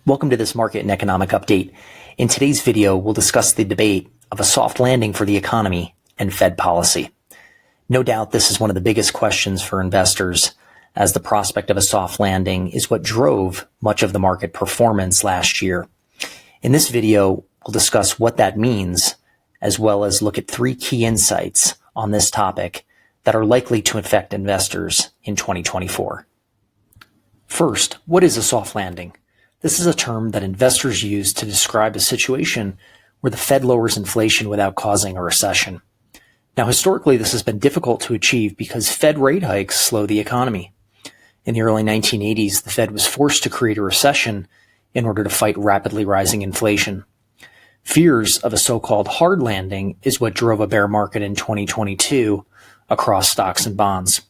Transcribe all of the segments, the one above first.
Welcome to this market and economic update. In today's video, we'll discuss the debate of a soft landing for the economy and Fed policy. No doubt this is one of the biggest questions for investors, as the prospect of a soft landing is what drove much of the market performance last year. In this video, we'll discuss what that means, as well as look at three key insights on this topic that are likely to affect investors in 2024. First, what is a soft landing? This is a term that investors use to describe a situation where the Fed lowers inflation without causing a recession. Now, historically, this has been difficult to achieve because Fed rate hikes slow the economy. In the early 1980s, the Fed was forced to create a recession in order to fight rapidly rising inflation. Fears of a so-called hard landing is what drove a bear market in 2022 across stocks and bonds.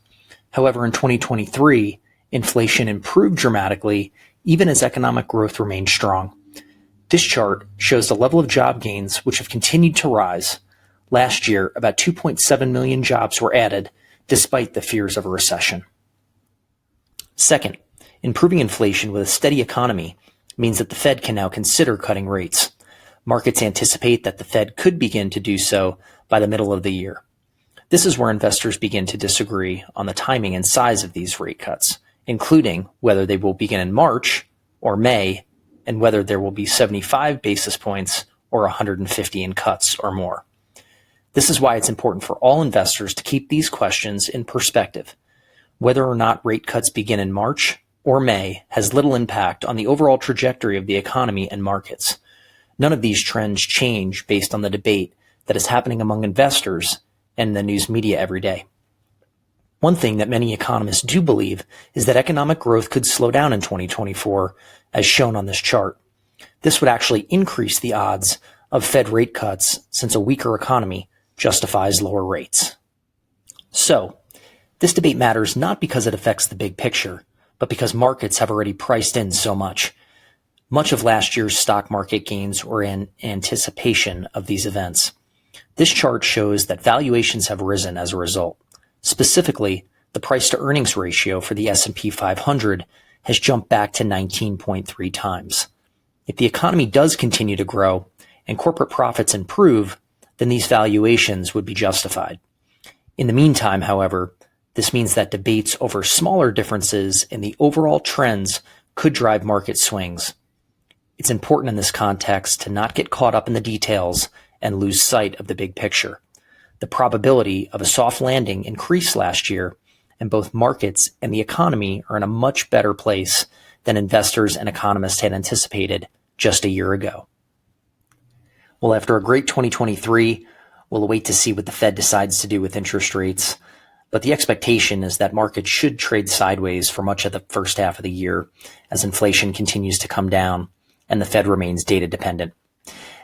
However, in 2023, inflation improved dramatically even as economic growth remained strong. This chart shows the level of job gains which have continued to rise. Last year, about 2.7 million jobs were added despite the fears of a recession. Second, improving inflation with a steady economy means that the Fed can now consider cutting rates. Markets anticipate that the Fed could begin to do so by the middle of the year. This is where investors begin to disagree on the timing and size of these rate cuts, including whether they will begin in March or May, and whether there will be 75 basis points or 150 in cuts or more. This is why it's important for all investors to keep these questions in perspective. Whether or not rate cuts begin in March or May has little impact on the overall trajectory of the economy and markets. None of these trends change based on the debate that is happening among investors and the news media every day. One thing that many economists do believe is that economic growth could slow down in 2024, as shown on this chart. This would actually increase the odds of Fed rate cuts since a weaker economy justifies lower rates. So, this debate matters not because it affects the big picture, but because markets have already priced in so much. Much of last year's stock market gains were in anticipation of these events. This chart shows that valuations have risen as a result. Specifically, the price-to-earnings ratio for the S&P 500 has jumped back to 19.3 times. If the economy does continue to grow and corporate profits improve, then these valuations would be justified. In the meantime, however, this means that debates over smaller differences in the overall trends could drive market swings. It's important in this context to not get caught up in the details and lose sight of the big picture. The probability of a soft landing increased last year, and both markets and the economy are in a much better place than investors and economists had anticipated just a year ago. Well, after a great 2023, we'll wait to see what the Fed decides to do with interest rates, but the expectation is that markets should trade sideways for much of the first half of the year as inflation continues to come down and the Fed remains data dependent.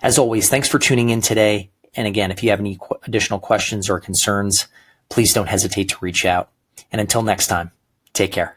As always, thanks for tuning in today. And again, if you have any additional questions or concerns, please don't hesitate to reach out. And until next time, take care.